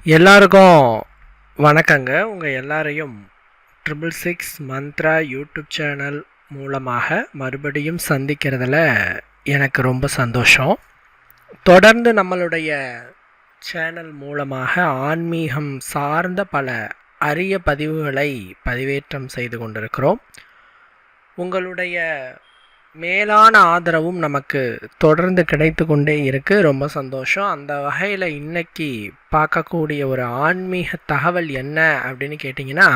எல்லாருக்கும் வணக்கங்க. உங்கள் எல்லாரையும் 666 மந்த்ரா யூடியூப் சேனல் மூலமாக மறுபடியும் சந்திக்கிறதுல எனக்கு ரொம்ப சந்தோஷம். தொடர்ந்து நம்மளுடைய சேனல் மூலமாக ஆன்மீகம் சார்ந்த பல அரிய பதிவுகளை பதிவேற்றம் செய்து கொண்டிருக்கிறோம். உங்களுடைய மேலான ஆதரவும் நமக்கு தொடர்ந்து கிடைத்து கொண்டே இருக்குது. ரொம்ப சந்தோஷம். அந்த வகையில் இன்னைக்கு பார்க்கக்கூடிய ஒரு ஆன்மீக தகவல் என்ன அப்படின்னு கேட்டிங்கன்னா,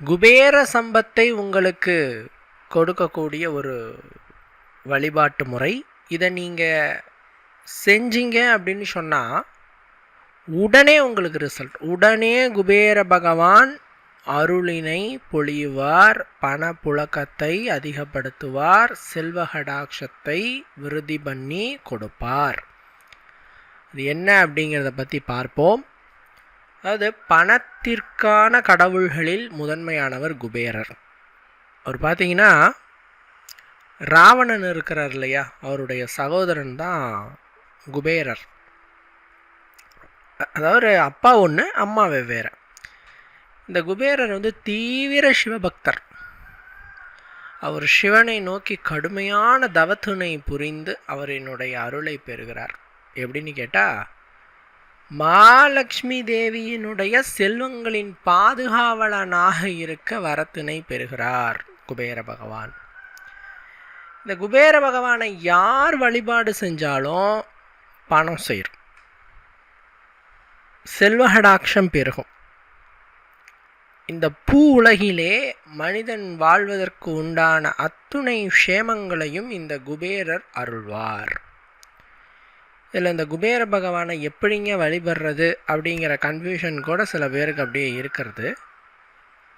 குபேர சம்பத்தை உங்களுக்கு கொடுக்கக்கூடிய ஒரு வழிபாட்டு முறை. இதை நீங்கள் செஞ்சீங்க அப்படின்னு சொன்னால் உடனே உங்களுக்கு ரிசல்ட். உடனே குபேர பகவான் அருளினை பொழியுவார், பணப்புழக்கத்தை அதிகப்படுத்துவார், செல்வகடாட்சத்தை விருத்தி பண்ணி கொடுப்பார். அது என்ன அப்படிங்கிறத பற்றி பார்ப்போம். அதாவது பணத்திற்கான கடவுள்களில் முதன்மையானவர் குபேரர். அவர் பார்த்தீங்கன்னா ராவணன் இருக்கிறார் இல்லையா, அவருடைய சகோதரன் தான் குபேரர். அதாவது அப்பா ஒன்று அம்மா வெவ்வேறு. இந்த குபேரர் தீவிர சிவபக்தர். அவர் சிவனை நோக்கி கடுமையான தவத்தினை புரிந்து அவரினுடைய அருளை பெறுகிறார். எப்படின்னு கேட்டால், மகாலட்சுமி தேவியினுடைய செல்வங்களின் பாதுகாவலனாக இருக்க வரத்தினை பெறுகிறார் குபேர பகவான். இந்த குபேர பகவானை யார் வழிபாடு செஞ்சாலும் பணம் சேரும், செல்வகடாட்சம் பெருகும். இந்த பூ உலகிலே மனிதன் வாழ்வதற்கு உண்டான அத்துணை க்ஷேமங்களையும் இந்த குபேரர் அருள்வார். இதில் இந்த குபேர பகவானை எப்படிங்க வழிபடுறது அப்படிங்கிற கன்ஃபியூஷன் கூட சில பேருக்கு அப்படியே இருக்கிறது.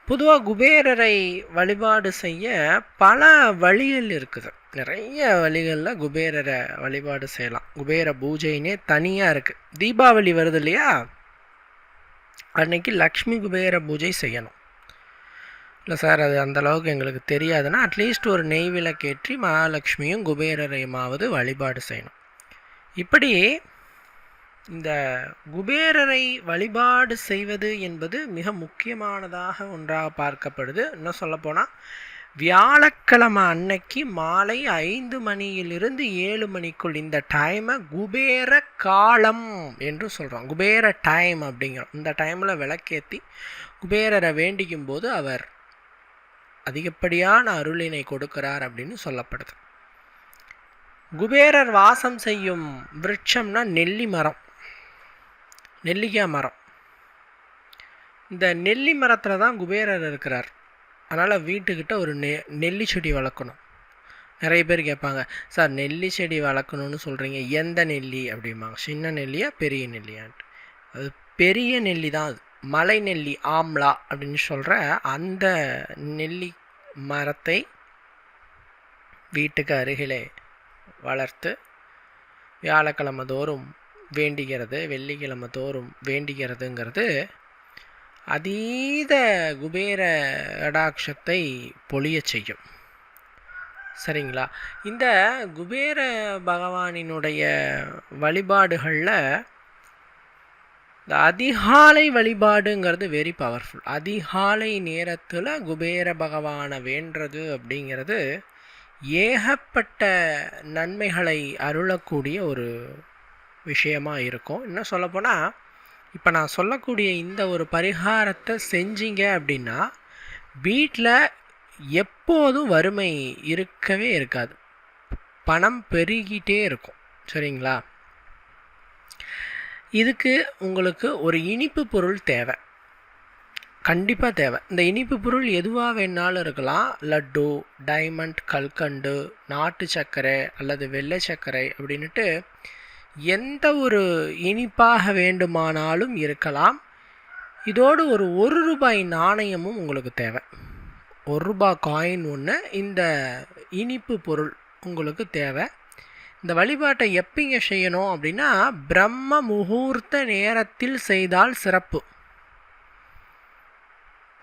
பொதுவாக குபேரரை வழிபாடு செய்ய பல வழிகள் இருக்குது. நிறைய வழிகளில் குபேரரை வழிபாடு செய்யலாம். குபேர பூஜைன்னே தனியாக இருக்குது. தீபாவளி வருது இல்லையா, அன்னைக்கு லக்ஷ்மி குபேர பூஜை செய்யணும். இல்லை சார், அது அந்தளவுக்கு எங்களுக்கு தெரியாதுன்னா அட்லீஸ்ட் ஒரு நெய் விளக்கேற்றி மகாலட்சுமியும் குபேரரையுமாவது வழிபாடு செய்யணும். இப்படி இந்த குபேரரை வழிபாடு செய்வது என்பது மிக முக்கியமானதாக ஒன்றாக பார்க்கப்படுது. இன்னும் சொல்லப்போனால் வியாழக்கிழமை அன்னைக்கு மாலை 5 மணியிலிருந்து 7 மணிக்குள் இந்த டைமை குபேர காலம் என்று சொல்கிறோம். குபேர டைம் அப்படிங்கிறோம். இந்த டைமில் விளக்கேற்றி குபேரரை வேண்டிக்கும் போது அவர் அதிகப்படியான அருளினை கொடுக்கிறார் அப்படின்னு சொல்லப்படுது. குபேரர் வாசம் செய்யும் விருட்சம்னா நெல்லி மரம், நெல்லிக்காய் மரம். இந்த நெல்லி மரத்தில் தான் குபேரர் இருக்கிறார். அதனால் வீட்டுக்கிட்ட ஒரு நெல்லி செடி வளர்க்கணும். நிறைய பேர் கேட்பாங்க, சார் நெல்லி செடி வளர்க்கணுன்னு சொல்கிறீங்க, எந்த நெல்லி அப்படிம்பாங்க. சின்ன நெல்லியா பெரிய நெல்லியான்ட்டு. அது பெரிய நெல்லி தான். அது மலை நெல்லி, ஆம்லா அப்படின்னு சொல்கிற அந்த நெல்லி மரத்தை வீட்டுக்கு அருகிலே வளர்த்து வியாழக்கிழமை தோறும் வேண்டிக்கிறது, வெள்ளிக்கிழமை தோறும் வேண்டிக்கிறதுங்கிறது அதீத குபேர கடாட்சத்தை பொழிய செய்யும். சரிங்களா? இந்த குபேர பகவானினுடைய வழிபாடுகளில் இந்த அதிகாலை வழிபாடுங்கிறது வெரி பவர்ஃபுல். அதிகாலை நேரத்தில் குபேர பகவானை வேண்டுறது அப்படிங்கிறது ஏகப்பட்ட நன்மைகளை அருளக்கூடிய ஒரு விஷயமாக இருக்கும். இன்னும் சொல்லப்போனால், இப்போ நான் சொல்லக்கூடிய இந்த ஒரு பரிகாரத்தை செஞ்சீங்க அப்படின்னா வீட்டில் எப்போதும் வறுமை இருக்கவே இருக்காது. பணம் பெருகிட்டே இருக்கும். சரிங்களா? இதுக்கு உங்களுக்கு ஒரு இனிப்பு பொருள் தேவை, கண்டிப்பாக தேவை. இந்த இனிப்பு பொருள் எதுவாக வேணாலும் இருக்கலாம். லட்டு, டைமண்ட், கல்கண்டு, நாட்டு சர்க்கரை அல்லது வெள்ளை சர்க்கரை அப்படின்ட்டு எந்த ஒரு இனிப்பாக வேண்டுமானாலும் இருக்கலாம். இதோடு ஒரு ரூபாய் நாணயமும் உங்களுக்கு தேவை. ரூபாய் காயின் ஒன்று. இந்த இனிப்பு பொருள் உங்களுக்கு தேவை. இந்த வழிபாட்டை எப்படிங்க செய்யணும் அப்படின்னா, பிரம்ம முகூர்த்த நேரத்தில் செய்தால் சிறப்பு.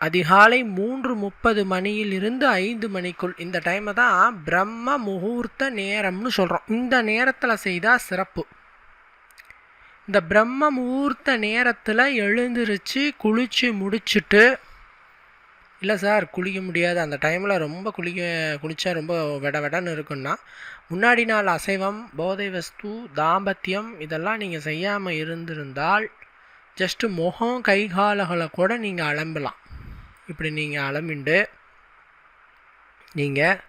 அதிகாலை 3:30 மணியிலிருந்து 5 மணிக்குள், இந்த டைமை தான் பிரம்ம முகூர்த்த நேரம்னு சொல்கிறோம். இந்த நேரத்தில் செய்தால் சிறப்பு. இந்த பிரம்ம முகூர்த்த நேரத்தில் எழுந்திருச்சு குளித்து முடிச்சுட்டு, இல்லை சார் குளிக்க முடியாது, அந்த டைமில் ரொம்ப குளித்தா ரொம்ப வெடன்னு இருக்குன்னா, முன்னாடி நாள் அசைவம், போதை வஸ்து, தாம்பத்தியம் இதெல்லாம் நீங்கள் செய்யாமல் இருந்திருந்தால் ஜஸ்ட்டு முகம் கை கால்களை கூட நீங்கள் அலம்பலாம். இப்படி நீங்கள் அலம்பிண்டு நீங்கள்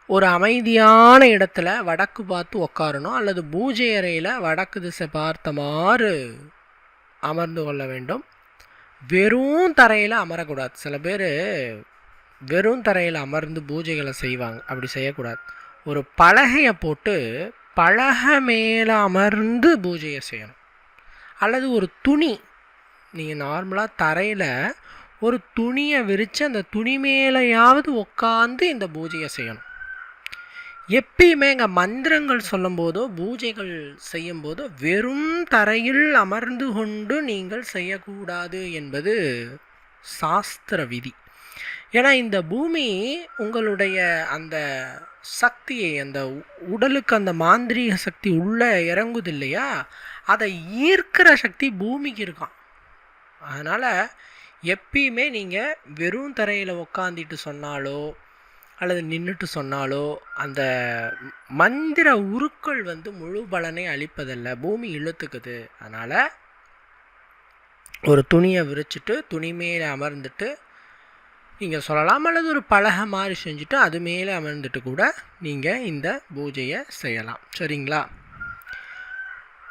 ஒரு அமைதியான இடத்துல வடக்கு பார்த்து உக்காரணும், அல்லது பூஜை அறையில் வடக்கு திசை பார்த்தமாறு அமர்ந்து கொள்ள வேண்டும். வெறும் தரையில் அமரக்கூடாது. சில பேர் வெறும் தரையில் அமர்ந்து பூஜைகளை செய்வாங்க, அப்படி செய்யக்கூடாது. ஒரு பலகையை போட்டு பலகை மேலே அமர்ந்து பூஜையை செய்யணும். அல்லது ஒரு துணி, நீங்கள் நார்மலாக தரையில் ஒரு துணியை விரித்து அந்த துணி மேலேயாவது உட்காந்து இந்த பூஜையை செய்யணும். எப்பயுமே இங்கே மந்திரங்கள் சொல்லும் போதோ பூஜைகள் செய்யும் போதோ வெறும் தரையில் அமர்ந்து கொண்டு நீங்கள் செய்யக்கூடாது என்பது சாஸ்திர விதி. ஏன்னா இந்த பூமி உங்களுடைய அந்த சக்தியை, அந்த உடலுக்கு அந்த மாந்திரீக சக்தி உள்ளே இறங்குது இல்லையா, அதை ஈர்க்கிற சக்தி பூமிக்கு இருக்கான். அதனால் எப்பயுமே நீங்கள் வெறும் தரையில் உக்காந்துட்டு சொன்னாலோ அல்லது நின்றுட்டு சொன்னாலோ அந்த மந்திர உருக்கள் முழு பலனை அளிப்பதில்லை, பூமி இழுத்துக்குது. அதனால் ஒரு துணியை விரிச்சிட்டு துணி மேலே அமர்ந்துட்டு நீங்கள் சொல்லலாம், அல்லது ஒரு பலகை மாதிரி செஞ்சுட்டு அது மேலே அமர்ந்துட்டு கூட நீங்கள் இந்த பூஜையை செய்யலாம். சரிங்களா?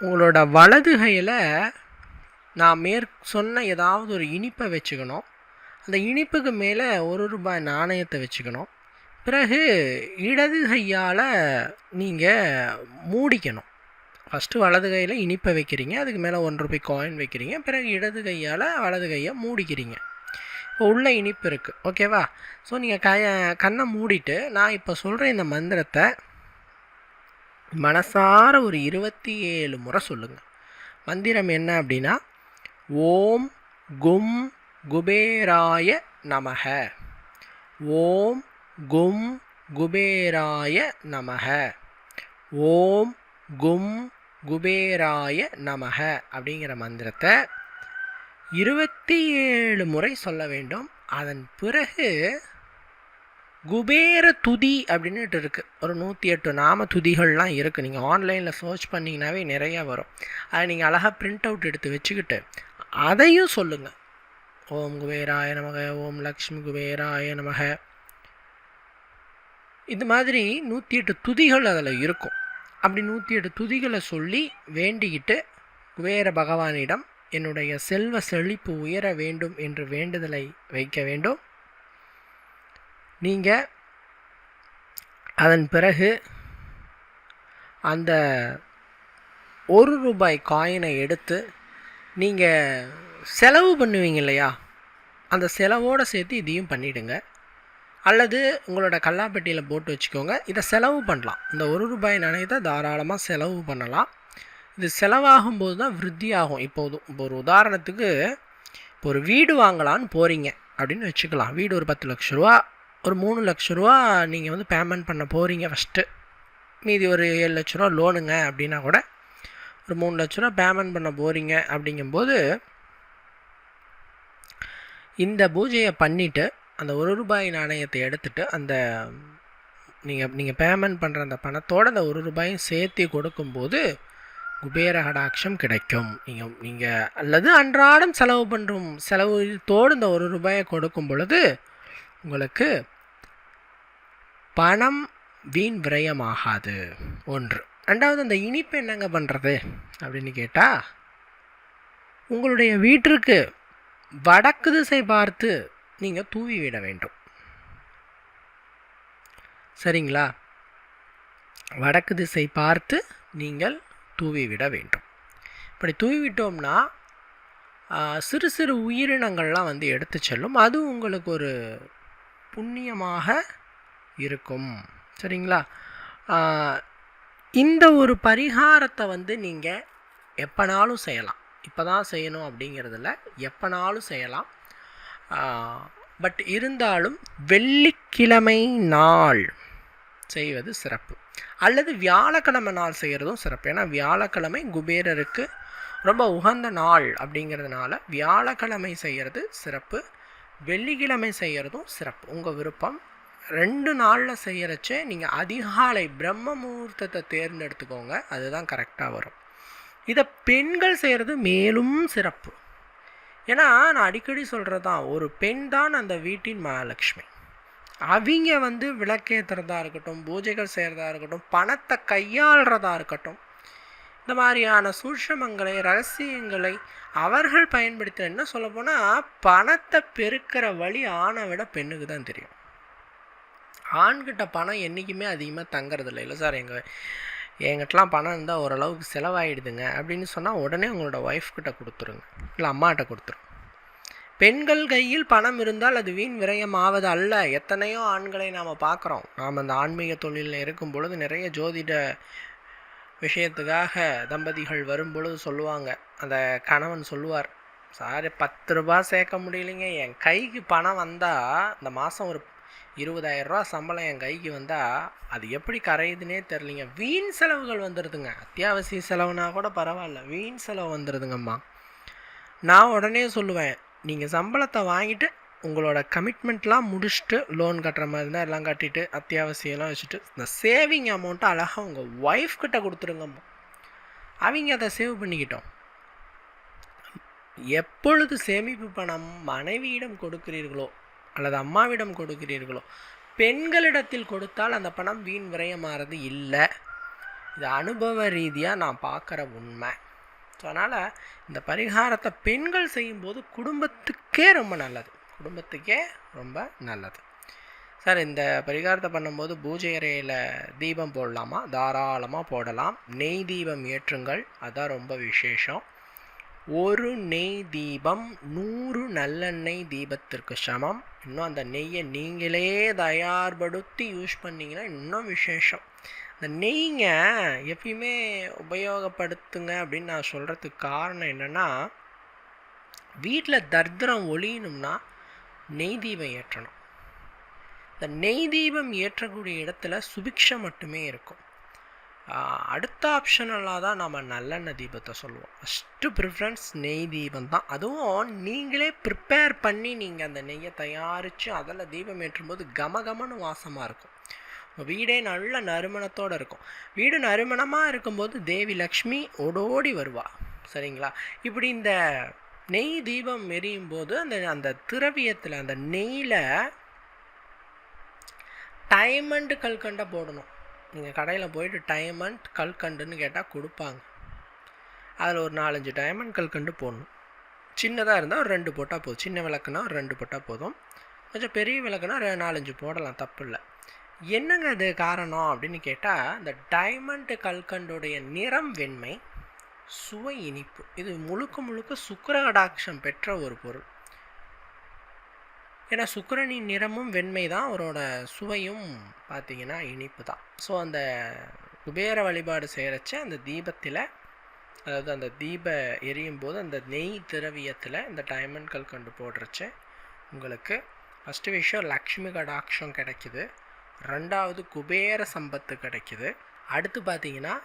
உங்களோட வலது கையில் நான் சொன்ன ஏதாவது ஒரு இனிப்பை வச்சுக்கணும். அந்த இனிப்புக்கு மேலே ₹1 நாணயத்தை வச்சுக்கணும். பிறகு இடது கையால் நீங்கள் மூடிக்கணும். ஃபஸ்ட்டு வலது கையில் இனிப்பை வைக்கிறீங்க, அதுக்கு மேலே ₹1 காயின் வைக்கிறீங்க, பிறகு இடது கையால் வலது கையை மூடிக்கிறீங்க. இப்போ உள்ள இனிப்பு இருக்குது, ஓகேவா? ஸோ நீங்கள் கண்ணை மூடிட்டு நான் இப்போ சொல்கிற இந்த மந்திரத்தை மனசார ஒரு 27 முறை சொல்லுங்கள். மந்திரம் என்ன அப்படின்னா, ஓம் கும் குபேராய நமக, ஓம் கும் குபேராய நமக, ஓம் கும் குபேராய நமக அப்படிங்கிற மந்திரத்தை 27 முறை சொல்ல வேண்டும். அதன் பிறகு குபேர துதி அப்படின்னுட்டு இருக்குது. ஒரு 108 நாம துதிகள்லாம் இருக்குது. நீங்கள் ஆன்லைனில் சர்ச் பண்ணிங்கனாவே நிறையா வரும். அதை நீங்கள் அழகாக பிரிண்ட் அவுட் எடுத்து வச்சுக்கிட்டு அதையும் சொல்லுங்கள். ஓம் குபேராய நமக, ஓம் லக்ஷ்மி குபேராய நமக. இது மாதிரி 108 துதிகள் அதில் இருக்கும். அப்படி 108 துதிகளை சொல்லி வேண்டிக்கிட்டு குபேர பகவானிடம் என்னுடைய செல்வ செழிப்பு உயர வேண்டும் என்று வேண்டுதலை வைக்க வேண்டும். நீங்கள் அதன் பிறகு அந்த ₹1 காயினை எடுத்து நீங்கள் செலவு பண்ணுவீங்க இல்லையா, அந்த செலவோடு சேர்த்து இதையும் பண்ணிவிடுங்க. அல்லது உங்களோட கல்லாப்பெட்டியில் போட்டு வச்சுக்கோங்க. இதை செலவு பண்ணலாம். இந்த ₹1 நாணயத்தை தாராளமாக செலவு பண்ணலாம். இது செலவாகும்போது தான் விருத்தி ஆகும். இப்போ ஒரு உதாரணத்துக்கு, இப்போ ஒரு வீடு வாங்கலான்னு போகிறீங்க அப்படின்னு வச்சுக்கலாம். வீடு ஒரு 10 லட்ச ரூபா, ஒரு 3 லட்ச ரூபா நீங்கள் பேமெண்ட் பண்ண போகிறீங்க ஃபஸ்ட்டு. மீதி ஒரு 7 லட்ச ரூபா லோனுங்க அப்படின்னா கூட ஒரு 3 லட்ச ரூபா பேமெண்ட் பண்ண போகிறீங்க. அப்படிங்கும்போது இந்த பூஜையை பண்ணிவிட்டு அந்த ₹1 நாணயத்தை எடுத்துகிட்டு அந்த நீங்கள் பேமெண்ட் பண்ணுற அந்த பணத்தோடு அந்த ₹1 சேர்த்து கொடுக்கும்போது குபேர கடாட்சம் கிடைக்கும். நீங்கள் அல்லது அன்றாடம் செலவு பண்ணுறோம், செலவுத்தோடு இந்த ₹1 கொடுக்கும் பொழுது உங்களுக்கு பணம் வீண் விரயமாகாது. ஒன்று. ரெண்டாவது, அந்த இனிப்பு என்னங்க பண்ணுறது அப்படின்னு கேட்டால், உங்களுடைய வீட்டிற்கு வடக்கு திசை பார்த்து நீங்கள் தூவி விட வேண்டும். சரிங்களா? வடக்கு திசை பார்த்து நீங்கள் தூவி விட வேண்டும். இப்படி தூவி விட்டோம்னா சிறு சிறு உயிரினங்கள்லாம் எடுத்து செல்லும். அது உங்களுக்கு ஒரு புண்ணியமாக இருக்கும். சரிங்களா? இந்த ஒரு பரிகாரத்தை நீங்கள் எப்போனாலும் செய்யலாம். இப்போ தான் செய்யணும் அப்படிங்கிறதில்ல, எப்போனாலும் செய்யலாம். பட் இருந்தாலும் வெள்ளிக்கிழமை நாள் செய்வது சிறப்பு. அல்லது வியாழக்கிழமை நாள் செய்கிறதும் சிறப்பு. ஏன்னா வியாழக்கிழமை குபேரருக்கு ரொம்ப உகந்த நாள் அப்படிங்கிறதுனால வியாழக்கிழமை செய்கிறது சிறப்பு, வெள்ளிக்கிழமை செய்கிறதும் சிறப்பு. உங்கள் விருப்பம். 2 நாளில் செய்கிறச்சே நீங்கள் அதிகாலை பிரம்ம முகூர்த்தத்தை தேர்ந்தெடுத்துக்கோங்க, அதுதான் கரெக்டாக வரும். இதை பெண்கள் செய்கிறது மேலும் சிறப்பு. ஏன்னா நான் அடிக்கடி சொல்கிறது தான், ஒரு பெண் தான் அந்த வீட்டின் மகாலட்சுமி. அவங்க விளக்கேற்றுறதா இருக்கட்டும், பூஜைகள் செய்கிறதா இருக்கட்டும், பணத்தை கையாளுறதா இருக்கட்டும், இந்த மாதிரியான சூட்சமங்களை ரகசியங்களை அவர்கள் பயன்படுத்த, என்ன சொல்ல போனால் பணத்தை பெருக்கிற வழி ஆணை விட பெண்ணுக்கு தான் தெரியும். ஆண்கிட்ட பணம் என்றைக்குமே அதிகமாக தங்கறதில்லை. இல்லை சார் எங்கிட்டலாம் பணம் இருந்தால் ஓரளவுக்கு செலவாயிடுதுங்க அப்படின்னு சொன்னால் உடனே உங்களோட ஒய்ஃப்கிட்ட கொடுத்துருங்க, இல்லை அம்மாட்ட கொடுத்துருங்க. பெண்கள் கையில் பணம் இருந்தால் அது வீண் விரயம் ஆவது அல்ல. எத்தனையோ ஆண்களை நாம் பார்க்குறோம். நாம் அந்த ஆன்மீக தொழிலில் இருக்கும் பொழுது நிறைய ஜோதிட விஷயத்துக்காக தம்பதிகள் வரும் பொழுது சொல்லுவாங்க, அந்த கணவன் சொல்லுவார், சார் 10 ரூபா சேர்க்க முடியலைங்க, என் கைக்கு பணம் வந்தால் இந்த மாதம் ஒரு 20,000 ரூபா சம்பளம் என் கைக்கு வந்தால் அது எப்படி கரையுதுன்னே தெரிலிங்க. வீண் செலவுகள் வந்துடுதுங்க. அத்தியாவசிய செலவுனா கூட பரவாயில்ல, வீண் செலவு வந்துடுதுங்கம்மா. நான் உடனே சொல்லுவேன், நீங்கள் சம்பளத்தை வாங்கிட்டு உங்களோட கமிட்மெண்ட்லாம் முடிச்சுட்டு லோன் கட்டுற மாதிரி இருந்தால் எல்லாம் கட்டிட்டு அத்தியாவசியம்லாம் வச்சுட்டு இந்த சேவிங் அமௌண்ட்டை அழகாக உங்கள் ஒய்ஃப்கிட்ட கொடுத்துருங்கம்மா. அவங்க அதை சேவ் பண்ணிக்கிட்டோம். எப்பொழுது சேமிப்பு பணம் மனைவியிடம் கொடுக்கிறீர்களோ அல்லது அம்மாவிடம் கொடுக்கிறீர்களோ, பெண்களிடத்தில் கொடுத்தால் அந்த பணம் வீண் விரயமாகிறது இல்லை. இது அனுபவ ரீதியாக நான் பார்க்குற உண்மை. ஸோ அதனால் இந்த பரிகாரத்தை பெண்கள் செய்யும்போது குடும்பத்துக்கே ரொம்ப நல்லது. சார் இந்த பரிகாரத்தை பண்ணும்போது பூஜை அறையில் தீபம் போடலாமா? தாராளமாக போடலாம். நெய் தீபம் ஏற்றுங்கள், அதுதான் ரொம்ப விசேஷம். ஒரு நெய் தீபம் 100 நல்லெண்ணெய் தீபத்திற்கு சமம். இன்னும் அந்த நெய்யை நீங்களே தயார்படுத்தி யூஸ் பண்ணிங்கன்னா இன்னும் விசேஷம். இந்த நெய்ங்க எப்பயுமே உபயோகப்படுத்துங்க அப்படின்னு நான் சொல்கிறதுக்கு காரணம் என்னென்னா, வீட்டில் தர்திரம் ஒழியணும்னா நெய் தீபம் ஏற்றணும். இந்த நெய் தீபம் ஏற்றக்கூடிய இடத்துல சுபிக்ஷம் மட்டுமே இருக்கும். அடுத்த ஆப்ஷனலாக தான் நம்ம நல்லெண்ணெய் தீபத்தை சொல்லுவோம். ஃபஸ்ட்டு ப்ரிஃபரன்ஸ் நெய் தீபம் தான். அதுவும் நீங்களே ப்ரிப்பேர் பண்ணி நீங்கள் அந்த நெய்யை தயாரித்து அதில் தீபம் ஏற்றும்போது கமகமன்னு வாசமாக இருக்கும். உங்கள் வீடே நல்ல நறுமணத்தோடு இருக்கும். வீடு நறுமணமாக இருக்கும்போது தேவி லக்ஷ்மி ஓடோடி வருவா. சரிங்களா? இப்படி இந்த நெய் தீபம் எரியும் போது அந்த திரவியத்தில் அந்த நெய்யில் டைமண்ட் கல்கண்டை போடணும். நீங்கள் கடையில் போயிட்டு டைமண்ட் கல்கண்டுன்னு கேட்டால் கொடுப்பாங்க. அதில் ஒரு 4-5 டைமண்ட் கல்கண்டு போடணும். சின்னதாக இருந்தால் ஒரு 2 போட்டால் போதும். சின்ன விளக்குனா ஒரு 2 போட்டால் போதும். கொஞ்சம் பெரிய விளக்குனா 4-5 போடலாம், தப்பு இல்லை. என்னங்க அது காரணம் அப்படின்னு கேட்டால், இந்த டைமண்ட் கல்கண்டுடைய நிறம் வெண்மை, சுவை இனிப்பு. இது முழுக்க சுக்கிர கடாட்சம் பெற்ற ஒரு பொருள். ஏன்னா சுக்கிரனின் நிறமும் வெண்மை தான், அவரோட சுவையும் பார்த்திங்கன்னா இனிப்பு தான். ஸோ அந்த குபேர வழிபாடு செய்கிறச்ச அந்த தீபத்தில், அதாவது அந்த தீப எரியும் போது அந்த நெய் திரவியத்தில் இந்த டைமண்ட் கல்கண்டு போடுறச்ச உங்களுக்கு ஃபஸ்ட்டு விஷயம் லக்ஷ்மி கடாட்சம் கிடைக்குது, 2வது குபேர சம்பத்து கிடைக்குது, அடுத்து பார்த்திங்கன்னா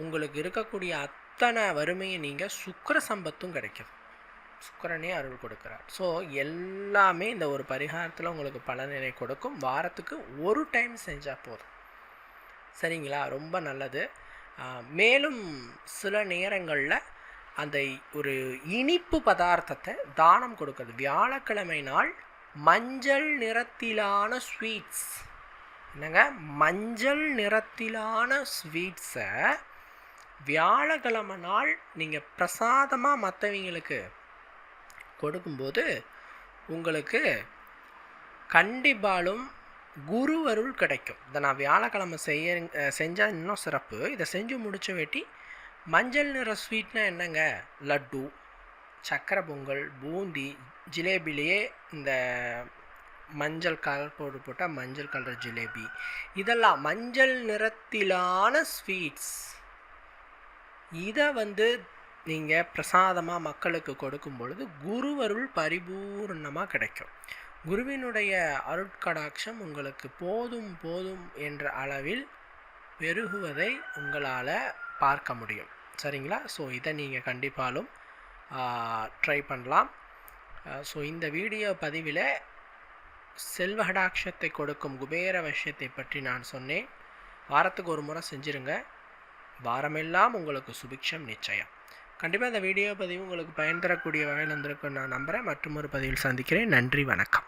உங்களுக்கு இருக்கக்கூடிய அத்தனை வறுமையை நீங்கள் சுக்கிர சம்பத்தும் கிடைக்குது. சுக்கிரனே அருள் கொடுக்குறார். ஸோ எல்லாமே இந்த ஒரு பரிகாரத்தில் உங்களுக்கு பலனினை கொடுக்கும். வாரத்துக்கு ஒரு டைம் செஞ்சால் போதும். சரிங்களா? ரொம்ப நல்லது. மேலும் சில நேரங்களில் அந்த ஒரு இனிப்பு பதார்த்தத்தை தானம் கொடுக்குறது. வியாழக்கிழமை நாள் மஞ்சள் நிறத்திலான ஸ்வீட்ஸ், என்னங்க மஞ்சள் நிறத்திலான ஸ்வீட்ஸை வியாழக்கிழமை நாள் நீங்கள் பிரசாதமாக மற்றவங்களுக்கு கொடுக்கும்போது உங்களுக்கு கண்டிப்பாலும் குரு அருள் கிடைக்கும். இதை நான் வியாழக்கிழமை செஞ்சால் இன்னும் சிறப்பு. இதை செஞ்சு முடிச்ச வேட்டி மஞ்சள் நிற ஸ்வீட்னா என்னங்க, லட்டு, சக்கரை பொங்கல், பூந்தி, ஜிலேபிலேயே இந்த மஞ்சள் கலர் பவுடர் போட்டால் மஞ்சள் கலர் ஜிலேபி, இதெல்லாம் மஞ்சள் நிறத்திலான ஸ்வீட்ஸ். இதை நீங்கள் பிரசாதமாக மக்களுக்கு கொடுக்கும் பொழுது குருவருள் பரிபூர்ணமாக கிடைக்கும். குருவினுடைய அருட்கடாட்சம் உங்களுக்கு போதும் போதும் என்ற அளவில் பெருகுவதை உங்களால் பார்க்க முடியும். சரிங்களா? ஸோ இதை நீங்கள் கண்டிப்பாலும் ட்ரை பண்ணலாம். ஸோ இந்த வீடியோ பதிவில் செல்வகடாட்சத்தை கொடுக்கும் குபேர விஷயத்தை பற்றி நான் சொன்னேன். வாரத்துக்கு ஒரு முறை செஞ்சுருங்க. வாரமெல்லாம் உங்களுக்கு சுபிக்ஷம் நிச்சயம். கண்டிப்பாக இந்த வீடியோ பதிவு உங்களுக்கு பயன் தரக்கூடிய வகையில் இருந்திருக்கும் நான் நம்புகிறேன். மற்றும் ஒரு பதிவில் சந்திக்கிறேன். நன்றி, வணக்கம்.